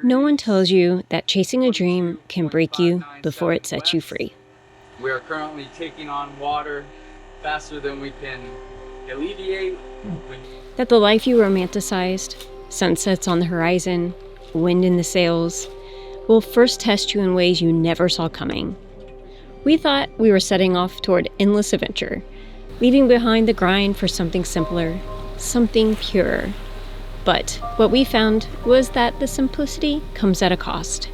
No one tells you that chasing a dream can break you before it sets you free. We are currently taking on water faster than we can alleviate. That the life you romanticized, sunsets on the horizon, wind in the sails, will first test you in ways you never saw coming. We thought we were setting off toward endless adventure, leaving behind the grind for something simpler, something purer. But what we found was that the simplicity comes at a cost.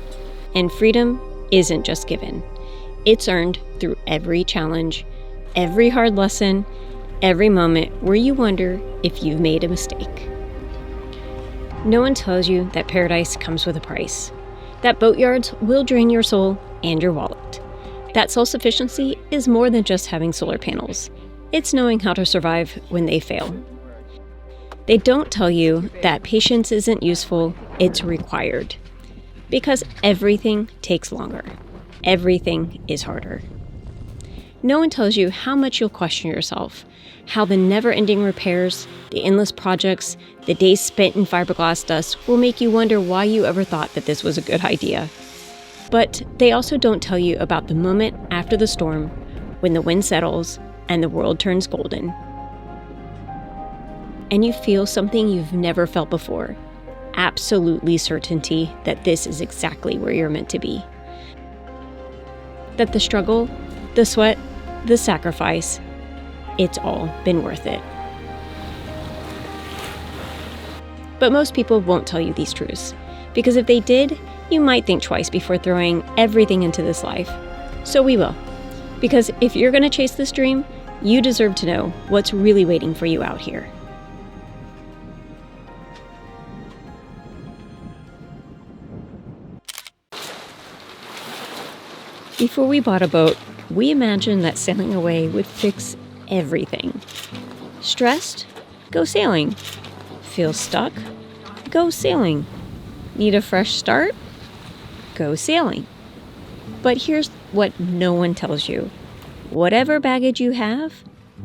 And freedom isn't just given. It's earned through every challenge, every hard lesson, every moment where you wonder if you've made a mistake. No one tells you that paradise comes with a price, that boatyards will drain your soul and your wallet, that self-sufficiency is more than just having solar panels. It's knowing how to survive when they fail. They don't tell you that patience isn't useful, it's required. Because everything takes longer. Everything is harder. No one tells you how much you'll question yourself, how the never-ending repairs, the endless projects, the days spent in fiberglass dust will make you wonder why you ever thought that this was a good idea. But they also don't tell you about the moment after the storm, when the wind settles and the world turns golden. And you feel something you've never felt before. Absolutely certainty that this is exactly where you're meant to be. That the struggle, the sweat, the sacrifice, it's all been worth it. But most people won't tell you these truths, because if they did, you might think twice before throwing everything into this life. So we will. Because if you're going to chase this dream, you deserve to know what's really waiting for you out here. Before we bought a boat, we imagined that sailing away would fix everything. Stressed? Go sailing. Feel stuck? Go sailing. Need a fresh start? Go sailing. But here's what no one tells you. Whatever baggage you have,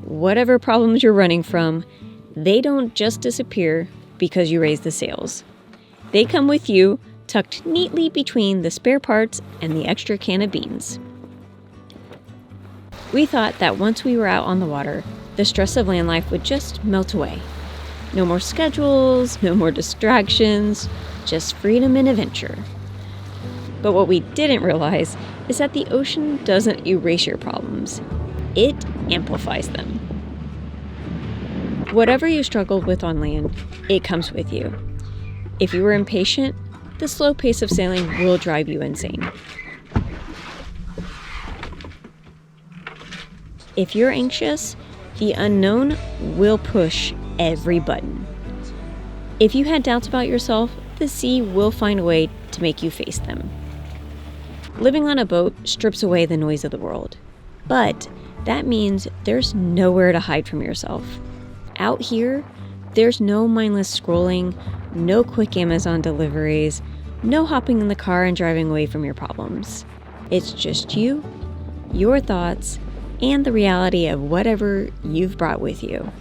whatever problems you're running from, they don't just disappear because you raise the sails. They come with you, tucked neatly between the spare parts and the extra can of beans. We thought that once we were out on the water, the stress of land life would just melt away. No more schedules, no more distractions, just freedom and adventure. But what we didn't realize is that the ocean doesn't erase your problems. It amplifies them. Whatever you struggled with on land, it comes with you. If you were impatient, the slow pace of sailing will drive you insane. If you're anxious, the unknown will push every button. If you had doubts about yourself, the sea will find a way to make you face them. Living on a boat strips away the noise of the world, but that means there's nowhere to hide from yourself. Out here, there's no mindless scrolling, no quick Amazon deliveries, no hopping in the car and driving away from your problems. It's just you, your thoughts, and the reality of whatever you've brought with you.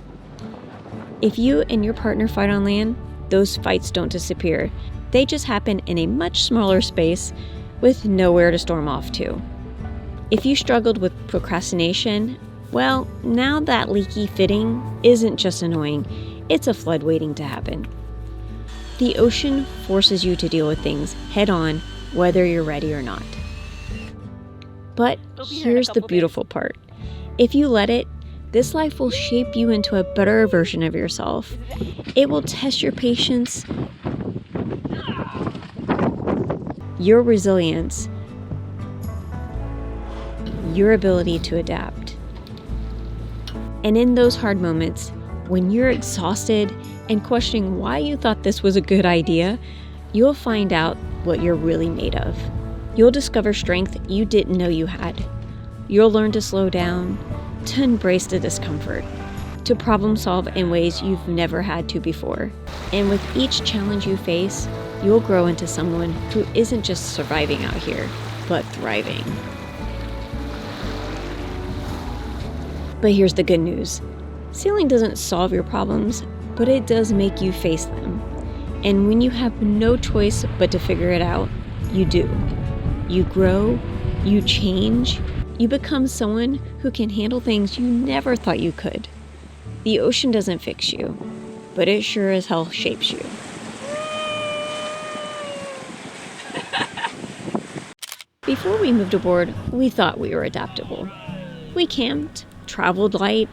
If you and your partner fight on land, those fights don't disappear. They just happen in a much smaller space with nowhere to storm off to. If you struggled with procrastination, well, now that leaky fitting isn't just annoying, it's a flood waiting to happen. The ocean forces you to deal with things head on, whether you're ready or not. But here's the beautiful part. If you let it, this life will shape you into a better version of yourself. It will test your patience, your resilience, your ability to adapt. And in those hard moments, when you're exhausted and questioning why you thought this was a good idea, you'll find out what you're really made of. You'll discover strength you didn't know you had. You'll learn to slow down, to embrace the discomfort, to problem solve in ways you've never had to before. And with each challenge you face, you'll grow into someone who isn't just surviving out here, but thriving. But here's the good news. Sailing doesn't solve your problems, but it does make you face them. And when you have no choice but to figure it out, you do. You grow, you change, you become someone who can handle things you never thought you could. The ocean doesn't fix you, but it sure as hell shapes you. Before we moved aboard, we thought we were adaptable. We camped, traveled light,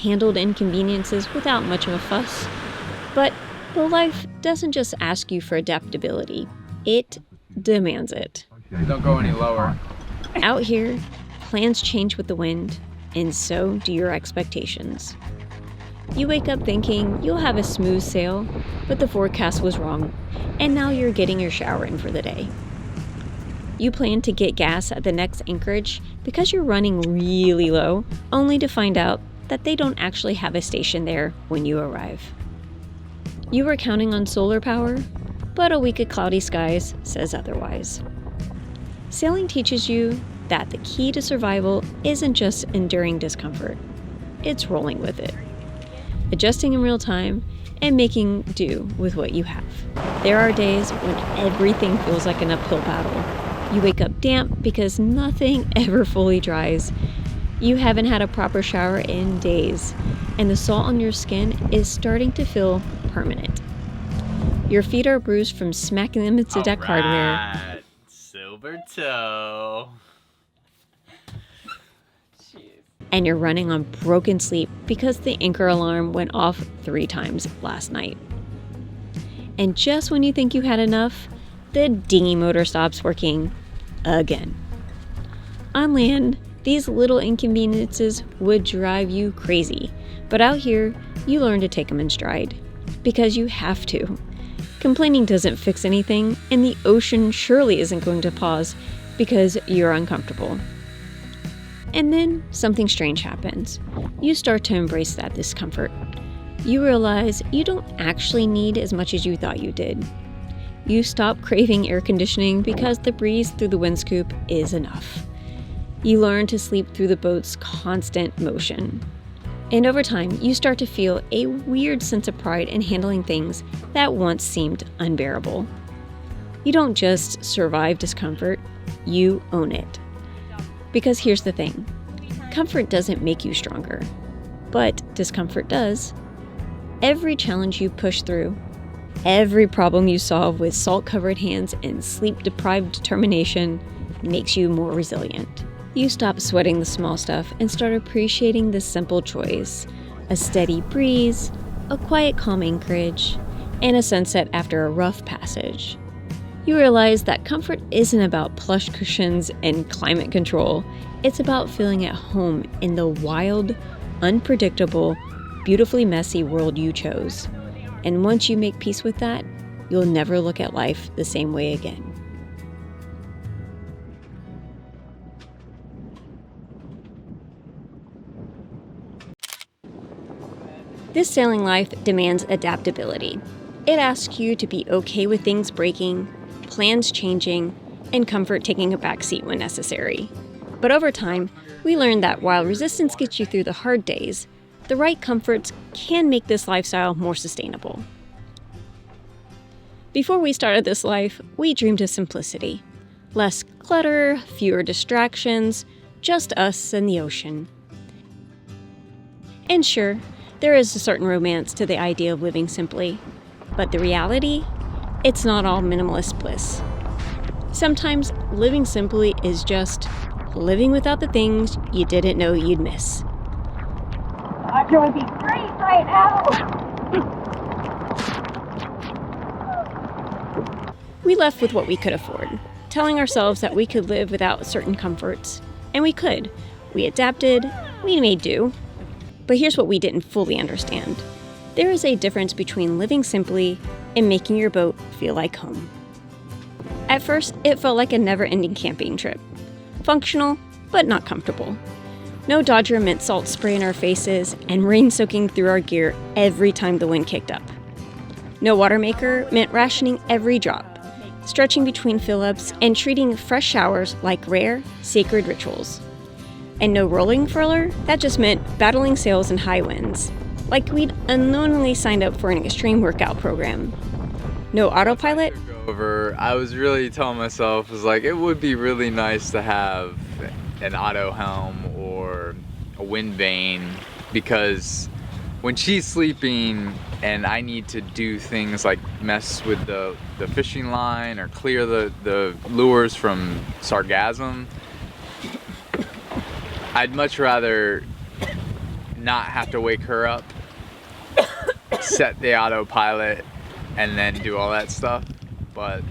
handled inconveniences without much of a fuss. But life doesn't just ask you for adaptability, it demands it. Don't go any lower. Out here, plans change with the wind, and so do your expectations. You wake up thinking you'll have a smooth sail, but the forecast was wrong, and now you're getting your shower in for the day. You plan to get gas at the next anchorage because you're running really low, only to find out that they don't actually have a station there when you arrive. You were counting on solar power, but a week of cloudy skies says otherwise. Sailing teaches you that the key to survival isn't just enduring discomfort, it's rolling with it, adjusting in real time, and making do with what you have. There are days when everything feels like an uphill battle. You wake up damp because nothing ever fully dries. You haven't had a proper shower in days, and the salt on your skin is starting to feel permanent. Your feet are bruised from smacking them into deck hardware. Silver toe. And you're running on broken sleep because the anchor alarm went off 3 times last night. And just when you think you had enough, the dinghy motor stops working again. On land, these little inconveniences would drive you crazy, but out here, you learn to take them in stride, because you have to. Complaining doesn't fix anything, and the ocean surely isn't going to pause because you're uncomfortable. And then something strange happens. You start to embrace that discomfort. You realize you don't actually need as much as you thought you did. You stop craving air conditioning because the breeze through the wind scoop is enough. You learn to sleep through the boat's constant motion. And over time, you start to feel a weird sense of pride in handling things that once seemed unbearable. You don't just survive discomfort, you own it. Because here's the thing, comfort doesn't make you stronger, but discomfort does. Every challenge you push through, every problem you solve with salt-covered hands and sleep-deprived determination makes you more resilient. You stop sweating the small stuff and start appreciating the simple joys. A steady breeze, a quiet calm anchorage, and a sunset after a rough passage. You realize that comfort isn't about plush cushions and climate control. It's about feeling at home in the wild, unpredictable, beautifully messy world you chose. And once you make peace with that, you'll never look at life the same way again. This sailing life demands adaptability. It asks you to be okay with things breaking, plans changing, and comfort taking a backseat when necessary. But over time, we learned that while resistance gets you through the hard days, the right comforts can make this lifestyle more sustainable. Before we started this life, we dreamed of simplicity. Less clutter, fewer distractions, just us and the ocean. And sure, there is a certain romance to the idea of living simply, but the reality, it's not all minimalist bliss. Sometimes living simply is just living without the things you didn't know you'd miss. Vodka would be great right now! We left with what we could afford, telling ourselves that we could live without certain comforts. And we could. We adapted, we made do. But here's what we didn't fully understand. There is a difference between living simply and making your boat feel like home. At first, it felt like a never-ending camping trip. Functional, but not comfortable. No Dodger mint salt spray in our faces and rain soaking through our gear every time the wind kicked up. No water maker meant rationing every drop, stretching between fill-ups and treating fresh showers like rare, sacred rituals. And no rolling furler, that just meant battling sails in high winds, like we'd unknowingly signed up for an extreme workout program. No autopilot? I was really telling myself, was like, it would be really nice to have an auto helm or a wind vane, because when she's sleeping and I need to do things like mess with the fishing line or clear the lures from sargassum, I'd much rather not have to wake her up, set the autopilot, and then do all that stuff. But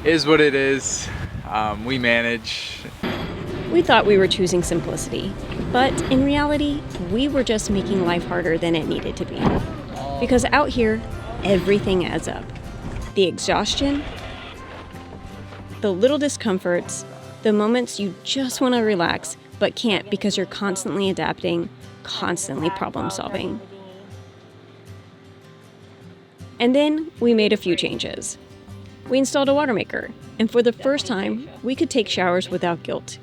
it is what it is. We manage. We thought we were choosing simplicity, but in reality, we were just making life harder than it needed to be. Because out here, everything adds up. The exhaustion, the little discomforts, the moments you just want to relax but can't because you're constantly adapting, constantly problem solving. And then we made a few changes. We installed a water maker, and for the first time, we could take showers without guilt.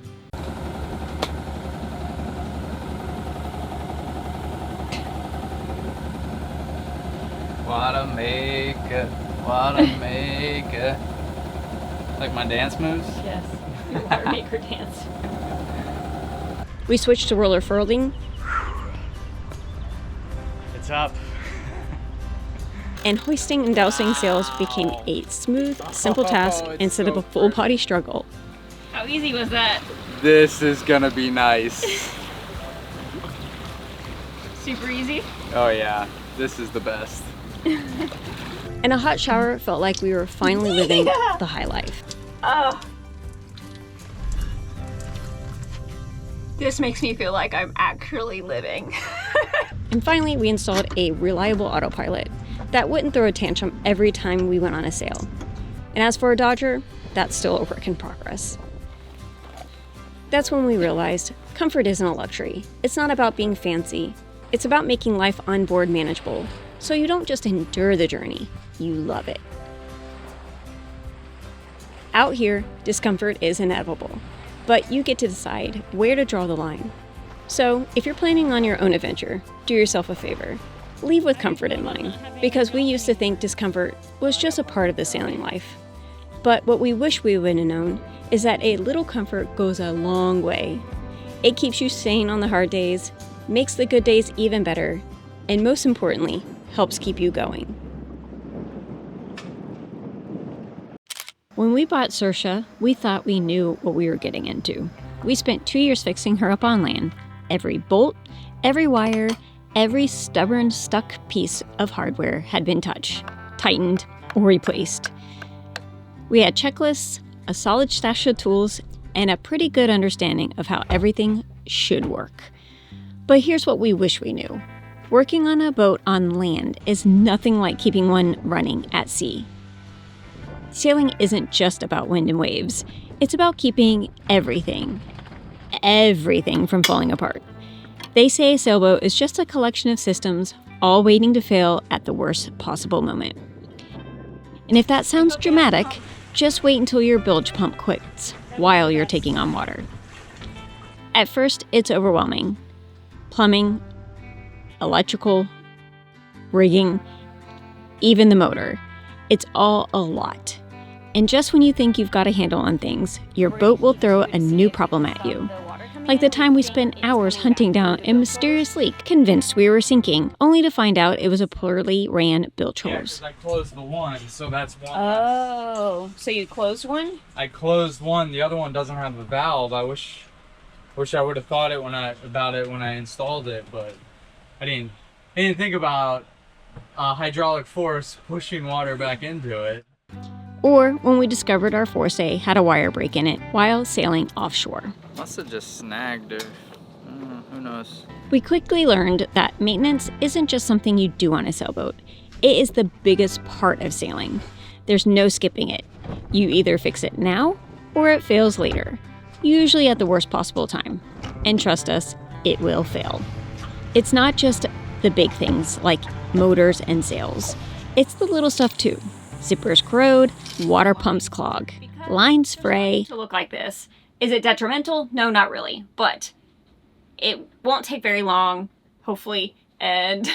What a make it, what a make it. Like my dance moves? Yes, your water maker dance. We switched to roller furling. It's up. And hoisting and dousing sails became a smooth, simple task instead of a full body struggle. How easy was that? This is gonna be nice. Super easy? Oh yeah, this is the best. And a hot shower felt like we were finally living the high life. Oh. This makes me feel like I'm actually living. And finally, we installed a reliable autopilot that wouldn't throw a tantrum every time we went on a sail. And as for a Dodger, that's still a work in progress. That's when we realized comfort isn't a luxury. It's not about being fancy. It's about making life on board manageable, so you don't just endure the journey, you love it. Out here, discomfort is inevitable, but you get to decide where to draw the line. So, if you're planning on your own adventure, do yourself a favor. Leave with comfort in mind, because we used to think discomfort was just a part of the sailing life. But what we wish we would have known is that a little comfort goes a long way. It keeps you sane on the hard days, makes the good days even better, and most importantly, helps keep you going. When we bought Saoirse, we thought we knew what we were getting into. We spent 2 years fixing her up on land. Every bolt, every wire, every stubborn, stuck piece of hardware had been touched, tightened, or replaced. We had checklists, a solid stash of tools, and a pretty good understanding of how everything should work. But here's what we wish we knew. Working on a boat on land is nothing like keeping one running at sea. Sailing isn't just about wind and waves. It's about keeping everything from falling apart. They say a sailboat is just a collection of systems all waiting to fail at the worst possible moment. And if that sounds dramatic, just wait until your bilge pump quits while you're taking on water. At first, it's overwhelming. Plumbing, electrical, rigging, even the motor. It's all a lot. And just when you think you've got a handle on things, your boat will throw a new problem at you. Like the time we spent hours hunting down a mysterious leak, convinced we were sinking, only to find out it was a poorly ran bilge hose. I closed the one, so that's one. Oh, so you closed one? I closed one. The other one doesn't have a valve. I wish I would have thought about it when I installed it, but I didn't think about hydraulic force pushing water back into it. Or when we discovered our force-A had a wire break in it while sailing offshore. Must have just snagged or who knows. We quickly learned that maintenance isn't just something you do on a sailboat. It is the biggest part of sailing. There's no skipping it. You either fix it now or it fails later, usually at the worst possible time. And trust us, it will fail. It's not just the big things like motors and sails. It's the little stuff too. Zippers corrode, water pumps clog, lines fray. To look like this. Is it detrimental? No, not really. But it won't take very long, hopefully. And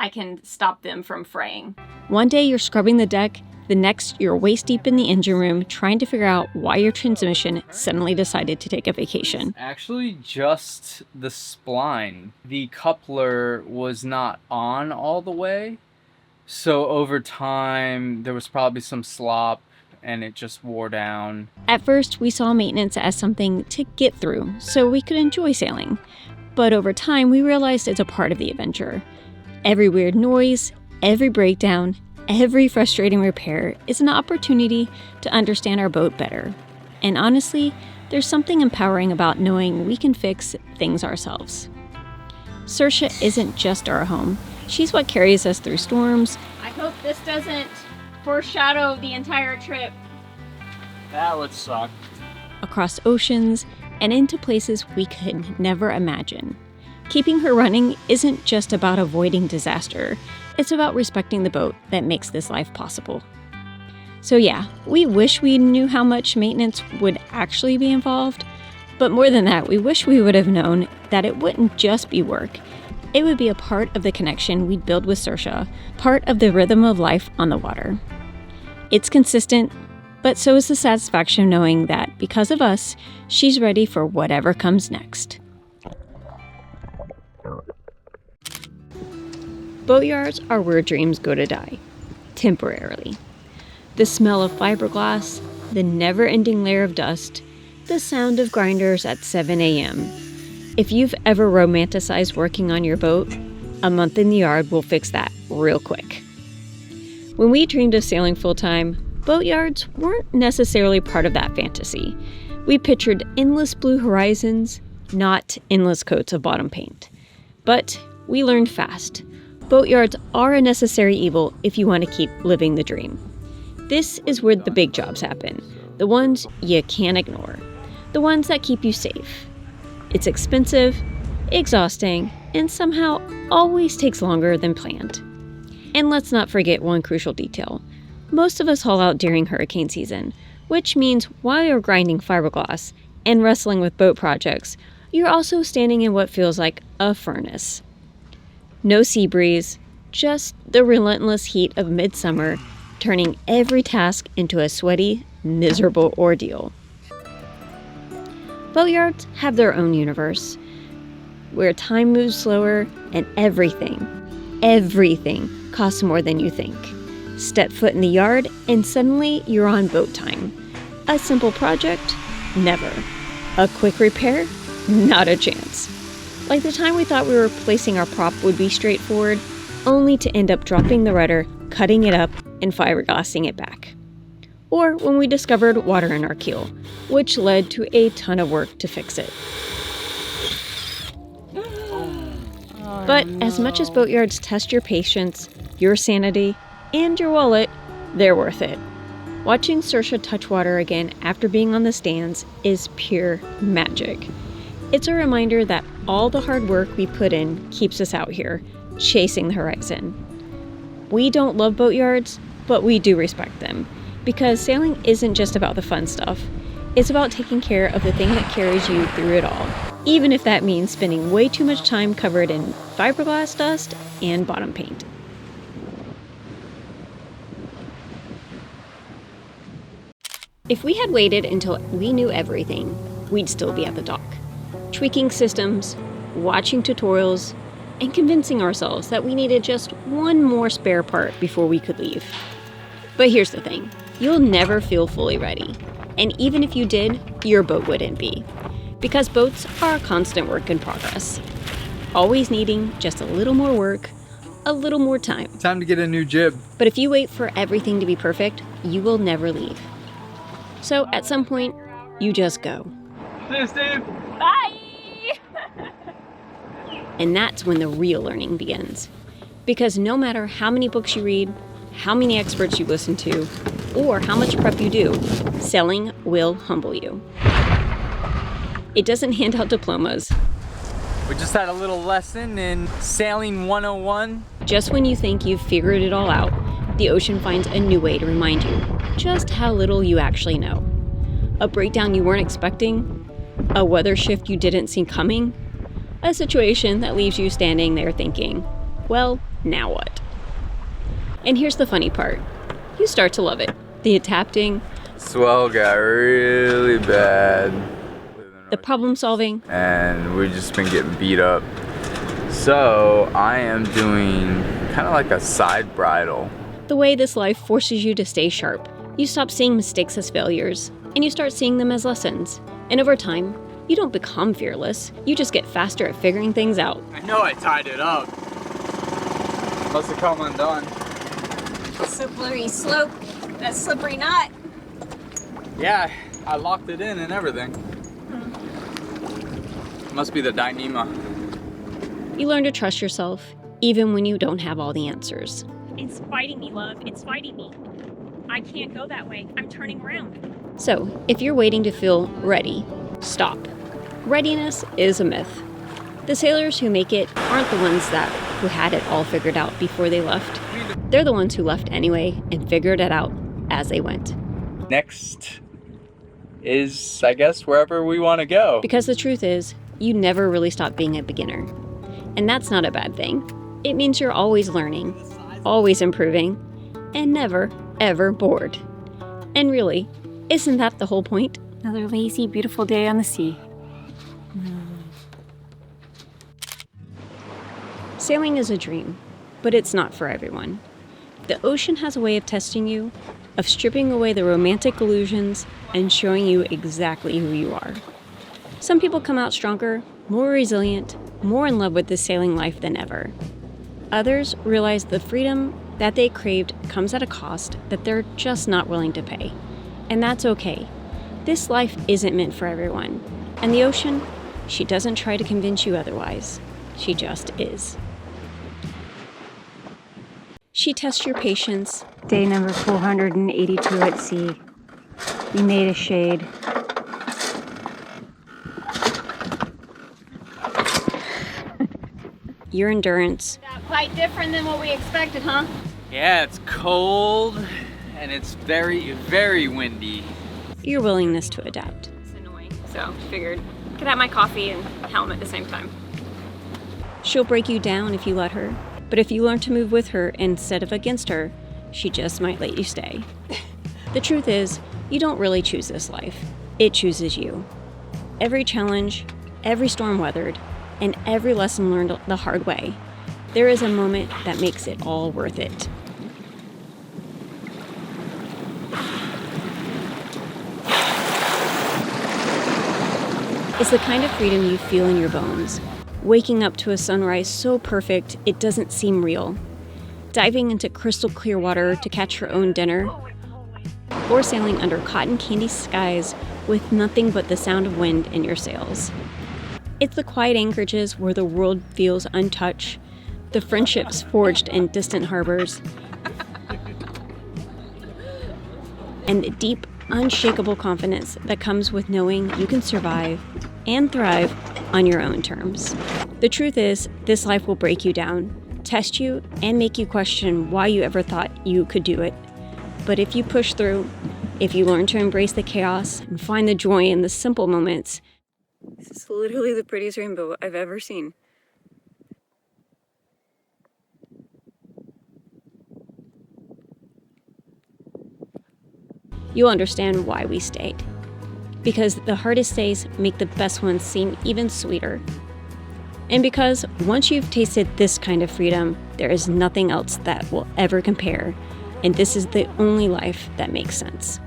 I can stop them from fraying. One day you're scrubbing the deck, the next you're waist deep in the engine room trying to figure out why your transmission suddenly decided to take a vacation. Actually, just the spline. The coupler was not on all the way, so over time there was probably some slop and it just wore down. At first, we saw maintenance as something to get through so we could enjoy sailing. But over time, we realized it's a part of the adventure. Every weird noise, every breakdown, every frustrating repair is an opportunity to understand our boat better. And honestly, there's something empowering about knowing we can fix things ourselves. Saoirse isn't just our home. She's what carries us through storms. I hope this doesn't foreshadow the entire trip. That would suck. Across oceans and into places we could never imagine. Keeping her running isn't just about avoiding disaster. It's about respecting the boat that makes this life possible. So yeah, we wish we knew how much maintenance would actually be involved, but more than that, we wish we would have known that it wouldn't just be work. It would be a part of the connection we'd build with Saoirse, part of the rhythm of life on the water. It's consistent, but so is the satisfaction knowing that because of us, she's ready for whatever comes next. Boatyards are where dreams go to die, temporarily. The smell of fiberglass, the never-ending layer of dust, the sound of grinders at 7 a.m. If you've ever romanticized working on your boat, a month in the yard will fix that real quick. When we dreamed of sailing full-time, boatyards weren't necessarily part of that fantasy. We pictured endless blue horizons, not endless coats of bottom paint. But we learned fast. Boatyards are a necessary evil if you want to keep living the dream. This is where the big jobs happen, the ones you can't ignore, the ones that keep you safe. It's expensive, exhausting, and somehow always takes longer than planned. And let's not forget one crucial detail. Most of us haul out during hurricane season, which means while you're grinding fiberglass and wrestling with boat projects, you're also standing in what feels like a furnace. No sea breeze, just the relentless heat of midsummer, turning every task into a sweaty, miserable ordeal. Boatyards have their own universe, where time moves slower and everything costs more than you think. Step foot in the yard and suddenly you're on boat time. A simple project? Never. A quick repair? Not a chance. Like the time we thought we were replacing our prop would be straightforward, only to end up dropping the rudder, cutting it up, and fiberglassing it back. Or when we discovered water in our keel, which led to a ton of work to fix it. But as much as boatyards test your patience, your sanity, and your wallet, they're worth it. Watching Saoirse touch water again after being on the stands is pure magic. It's a reminder that all the hard work we put in keeps us out here, chasing the horizon. We don't love boatyards, but we do respect them, because sailing isn't just about the fun stuff. It's about taking care of the thing that carries you through it all, even if that means spending way too much time covered in fiberglass dust and bottom paint. If we had waited until we knew everything, we'd still be at the dock, tweaking systems, watching tutorials, and convincing ourselves that we needed just one more spare part before we could leave. But here's the thing, you'll never feel fully ready. And even if you did, your boat wouldn't be. Because boats are a constant work in progress. Always needing just a little more work, a little more time. Time to get a new jib. But if you wait for everything to be perfect, you will never leave. So at some point, you just go. See you, Steve. Bye! And that's when the real learning begins. Because no matter how many books you read, how many experts you listen to, or how much prep you do, sailing will humble you. It doesn't hand out diplomas. We just had a little lesson in Sailing 101. Just when you think you've figured it all out, the ocean finds a new way to remind you just how little you actually know. A breakdown you weren't expecting, a weather shift you didn't see coming, a situation that leaves you standing there thinking, well, now what? And here's the funny part. You start to love it. The adapting, Swell got really bad. the problem solving, And we've just been getting beat up. So I am doing kind of like a side bridle. the way this life forces you to stay sharp. You stop seeing mistakes as failures, and you start seeing them as lessons. And over time, you don't become fearless. You just get faster at figuring things out. I know I tied it up. Must have come undone. Slippery slope, that slippery knot. Yeah, I locked it in and everything. Must be the Dyneema. You learn to trust yourself, even when you don't have all the answers. It's fighting me, love. It's fighting me. I can't go that way. I'm turning around. So, if you're waiting to feel ready, stop. Readiness is a myth. The sailors who make it aren't the ones who had it all figured out before they left. They're the ones who left anyway and figured it out as they went. Next is, I guess, wherever we want to go. Because the truth is, you never really stop being a beginner. And that's not a bad thing. It means you're always learning, always improving, and never, ever bored. And really, isn't that the whole point? Another lazy, beautiful day on the sea. Sailing is a dream, but it's not for everyone. The ocean has a way of testing you, of stripping away the romantic illusions and showing you exactly who you are. Some people come out stronger, more resilient, more in love with this sailing life than ever. Others realize the freedom that they craved comes at a cost that they're just not willing to pay. And that's okay. This life isn't meant for everyone. And the ocean, she doesn't try to convince you otherwise. She just is. She tests your patience. Day number 482 at sea. We made a shade. Your endurance. Quite different than what we expected, huh? Yeah, it's cold and it's very, very windy. Your willingness to adapt. It's annoying, so figured could have my coffee and helm at the same time. She'll break you down if you let her. But if you learn to move with her instead of against her, she just might let you stay. The truth is, you don't really choose this life. It chooses you. Every challenge, every storm weathered, and every lesson learned the hard way, there is a moment that makes it all worth it. It's the kind of freedom you feel in your bones. Waking up to a sunrise so perfect it doesn't seem real. Diving into crystal clear water to catch your own dinner. Or sailing under cotton candy skies with nothing but the sound of wind in your sails. It's the quiet anchorages where the world feels untouched, the friendships forged in distant harbors, and the deep, unshakable confidence that comes with knowing you can survive and thrive on your own terms. The truth is, this life will break you down, test you, and make you question why you ever thought you could do it. But if you push through, if you learn to embrace the chaos and find the joy in the simple moments, this is literally the prettiest rainbow I've ever seen. You'll understand why we stayed. Because the hardest days make the best ones seem even sweeter. And because once you've tasted this kind of freedom, there is nothing else that will ever compare. And this is the only life that makes sense.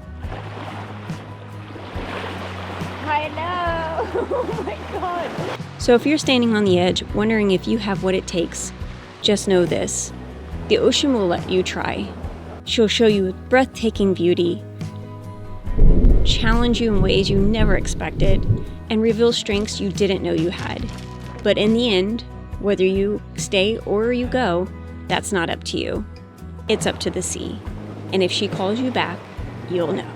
I know! Oh my god! So if you're standing on the edge, wondering if you have what it takes, just know this. The ocean will let you try. She'll show you breathtaking beauty, challenge you in ways you never expected, and reveal strengths you didn't know you had. But in the end, whether you stay or you go, that's not up to you. It's up to the sea. And if she calls you back, you'll know.